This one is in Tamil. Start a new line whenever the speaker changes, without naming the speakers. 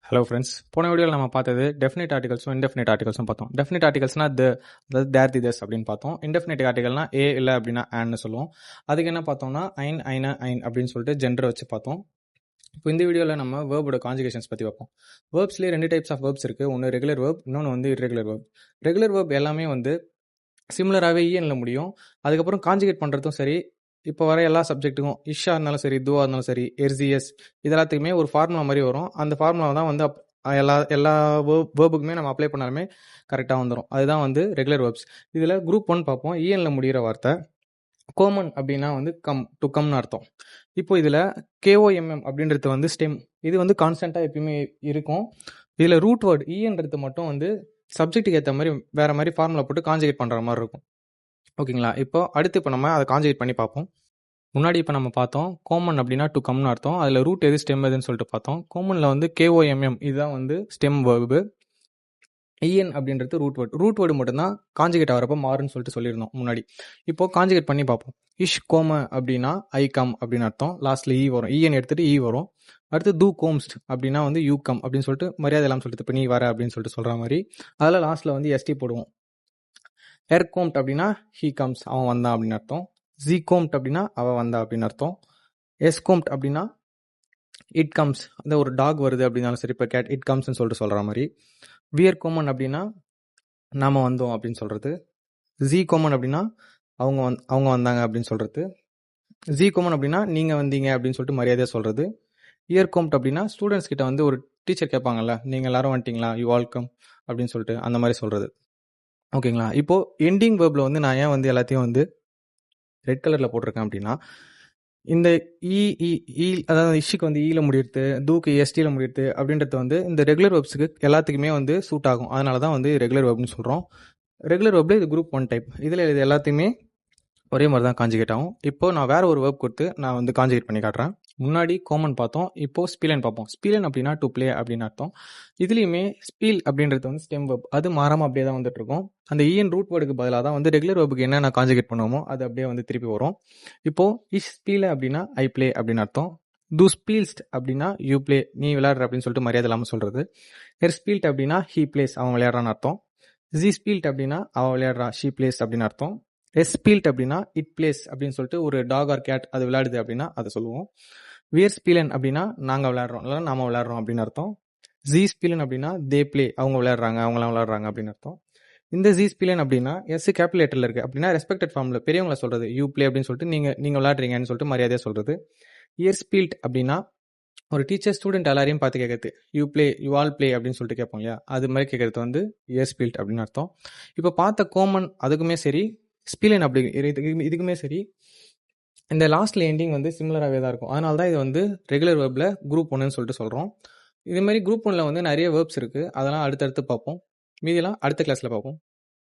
ஹலோ ஃப்ரெண்ட்ஸ், போன வீடியோவில் நம்ம பார்த்தது டெஃபினிட் ஆர்டிகல்ஸும் இன்டெஃபினிட் ஆர்டிகல்ஸும் பார்த்தோம். டெஃபினிட் ஆர்டிகல்ஸ்னா அதாவது தேர் தி தஸ் அப்படின்னு பார்த்தோம். இன்டெஃபினிட் ஆர்டிகல்னா ஏ இல்லை அப்படின்னா ஆன்னு சொல்லுவோம். அதுக்கு என்ன பார்த்தோம்னா ஐன் ஐன ஐன் அப்படின்னு சொல்லிட்டு ஜெண்டர் வச்சு பார்த்தோம். இப்போ இந்த வீடியோவில் நம்ம வேர்போட கான்ஜுகேஷன்ஸ் பற்றி பார்ப்போம். வேர்ப்ஸ்லேயே 2 டைப்ஸ் ஆஃப் வேர்ப்ஸ் இருக்குது. ஒன்று ரெகுலர் வேர்ப், இன்னொன்று வந்து இர்ரெகுலர் வேர்ப். ரெகுலர் வேர்ப் எல்லாமே வந்து சிமிலராகவே ஈஎன்ல முடியும். அதுக்கப்புறம் கான்ஜுகேட் பண்ணுறதும் சரி, இப்போ வர எல்லா சப்ஜெக்ட்டுக்கும் இஷ்ஷா இருந்தாலும் சரி, துவா இருந்தாலும் சரி, எர்சிஎஸ் இது எல்லாத்துக்குமே ஒரு ஃபார்முலா மாதிரி வரும். அந்த ஃபார்முலா தான் வந்து எல்லா வேர்புக்குமே நம்ம அப்ளை பண்ணாலுமே கரெக்டாக வந்துடும். அதுதான் வந்து ரெகுலர் வேர்ப்ஸ். இதில் குரூப் 1 பார்ப்போம். இஎன்ல முடிகிற வார்த்தை கோமன் அப்படின்னா வந்து டு கம்னு அர்த்தம். இப்போ இதில் கேஓஎம்எம் அப்படின்றது வந்து ஸ்டெம். இது வந்து கான்ஸ்டண்ட்டாக எப்பயுமே இருக்கும். இதில் ரூட் வேர்டு இஎன்றது மட்டும் வந்து சப்ஜெக்ட்டுக்கு ஏற்ற மாதிரி வேறு மாதிரி ஃபார்முலா போட்டு கான்ஜுகேட் பண்ணுற மாதிரி இருக்கும். ஓகேங்களா? இப்போ நம்ம அதை கான்ஜுகேட் பண்ணி பார்ப்போம். முன்னாடி இப்போ நம்ம பார்த்தோம் கோமன் அப்படின்னா டு கம்னு அர்த்தம். அதில் ரூட் எது ஸ்டெம் எதுன்னு சொல்லிட்டு பார்த்தோம். கோமனில் வந்து கேஓஎம்எம் இதுதான் வந்து ஸ்டெம் வேர்பு. இஎன் அப்படின்றது ரூட் வேர்டு மட்டும்தான் கான்ஜுகேட் ஆகிறப்ப மாறுன்னு சொல்லிட்டு சொல்லியிருந்தோம் முன்னாடி. இப்போ கான்ஜுகேட் பண்ணி பார்ப்போம். இஷ் கோம அப்படின்னா ஐ கம் அப்படின்னு அர்த்தம். லாஸ்ட்ல ஈ வரும். இஎன் எடுத்துட்டு ஈ வரும். அடுத்து தூ கோம்ஸ்ட் அப்படின்னா வந்து யூ கம் அப்படின்னு சொல்லிட்டு மரியாதை எல்லாம் சொல்லிட்டு இப்போ நீ வர அப்படின்னு சொல்லிட்டு சொல்கிற மாதிரி அதில் லாஸ்ட்டில் வந்து எஸ்டி போடுவோம். எர் கோம்ட் அப்படின்னா ஹீ கம்ஸ் அவன் வந்தான் அப்படின்னு அர்த்தம். ஜி கோம்ட் அப்படின்னா அவள் வந்தா அப்படின்னு அர்த்தம். எஸ் கோம்ட் அப்படின்னா இட் கம்ஸ், அந்த ஒரு டாக் வருது அப்படின்னாலும் சரி, இப்போ கேட் இட் கம்ஸ்ன்னு சொல்லிட்டு சொல்கிற மாதிரி. வியர் கோமன் அப்படின்னா நாம் வந்தோம் அப்படின்னு சொல்கிறது. ஜி கோமன் அப்படின்னா அவங்க வந்தாங்க அப்படின்னு சொல்கிறது. ஜி கோமன் அப்படின்னா நீங்கள் வந்தீங்க அப்படின்னு சொல்லிட்டு மரியாதையாக சொல்கிறது. இயர் கோம்ட் அப்படின்னா ஸ்டூடெண்ட்ஸ் கிட்ட வந்து ஒரு டீச்சர் கேட்பாங்கல்ல, நீங்கள் எல்லாரும் வந்துட்டீங்களா, யூ ஆல் கம் அப்படின்னு சொல்லிட்டு அந்த மாதிரி சொல்கிறது. ஓகேங்களா? இப்போது எண்டிங் வேர்பில் வந்து நான் ஏன் வந்து எல்லாத்தையும் வந்து ரெட் கலரில் போட்டிருக்கேன் அப்படின்னா, இந்த அதாவது இஷ்ஷுக்கு வந்து ஈல முடியுது, தூக்கு எஸ்டியில் முடியுது அப்படின்றது வந்து இந்த ரெகுலர் வெப்ஸுக்கு எல்லாத்துக்குமே வந்து சூட் ஆகும். அதனால தான் வந்து ரெகுலர் வெப்னு சொல்கிறோம். ரெகுலர் வெப்பில் இது குரூப் 1 டைப். இதில் இது எல்லாத்தையுமே ஒரே மாதிரி தான் கான்ஜுகேட் ஆகும். இப்போ நான் வேறு ஒரு வேர்ப் கொடுத்து நான் வந்து கான்ஜுகேட் பண்ணி காட்டுறேன். முன்னாடி கோமன் பார்த்தோம், இப்போ ஸ்பீலன் பார்ப்போம். ஸ்பீலன் அப்படின்னா டு பிளே அப்படின்னு அர்த்தம். இதுலேயுமே ஸ்பீல் அப்படின்றது வந்து ஸ்டெம் வேர்ப். அது மாறாமல் அப்படியே தான் வந்துட்டு இருக்கும். அந்த இஎன் ரூட் வேர்டுக்கு பதிலாக தான் வந்து ரெகுலர் வேர்புக்கு என்ன கான்ஜுகேட் பண்ணுவோமோ அது அப்படியே வந்து திருப்பி வரும். இப்போ இஷ் ஸ்பீல அப்படின்னா ஐ பிளே அப்படின்னு அர்த்தம். டு ஸ்பீல்ஸ்ட் அப்படின்னா யூ பிளே நீ விளையாடுற அப்படின்னு சொல்லிட்டு மரியாதை இல்லாமல் சொல்கிறது. ஹெர் ஸ்பீல்ட் அப்படின்னா ஹீ பிளேஸ் அவன் விளையாடுறான்னு அர்த்தம். ஜி ஸ்பீல்ட் அப்படின்னா அவன் விளையாடுறா ஷீ பிளேஸ் அப்படின்னு அர்த்தம். எஸ் ஸ்பீல்ட் அப்படின்னா இட் பிளேஸ் அப்படின்னு சொல்லிட்டு ஒரு டாக் ஆர் கேட் அது விளையாடுது அப்படின்னா அதை சொல்லுவோம். வியர் ஸ்பீலன் அப்படின்னா நாங்கள் விளையாடுறோம் இல்லை நாம விளையாடுறோம் அப்படின்னு அர்த்தம். ஜி ஸ்பீலன் அப்படின்னா தே பிளே அவங்க விளையாடுறாங்க அவங்களாம் விளையாடுறாங்க அப்படின்னு அர்த்தம். இந்த ஜி ஸ்பீலன் அப்படின்னா எஸ் கேபிலேட்டரில் இருக்குது அப்படின்னா ரெஸ்பெக்டட் ஃபார்மில் பெரியவங்களை சொல்கிறது யூ பிளே அப்படின்னு சொல்லிட்டு நீங்கள் விளையாடுறீங்கன்னு சொல்லிட்டு மரியாதையாக சொல்கிறது. இயர் ஸ்பீல்ட் அப்படின்னா ஒரு டீச்சர் ஸ்டூடெண்ட் எல்லாரையும் பார்த்து கேட்குறது you play you all play அப்படின்னு சொல்லிட்டு கேட்போம் இல்லையா, அது மாதிரி கேட்குறது வந்து இயர் ஸ்பீல்ட் அப்படின்னு அர்த்தம். இப்போ பார்த்த கோமன் அதுக்குமே சரி, ஸ்பீலன் அப்படி இதுக்குமே சரி, இந்த லாஸ்ட்ல எண்டிங் வந்து சிமிலராகவே தான் இருக்கும். அதனால தான் இது வந்து ரெகுலர் வேர்பில் குரூப் 1ன்னு சொல்லிட்டு சொல்கிறோம். இதே மாதிரி குரூப் 1ல் வந்து நிறைய வேர்ப்ஸ் இருக்குது. அதெல்லாம் அடுத்தடுத்து பார்ப்போம். மீதியெல்லாம் அடுத்த கிளாஸில் பார்ப்போம்.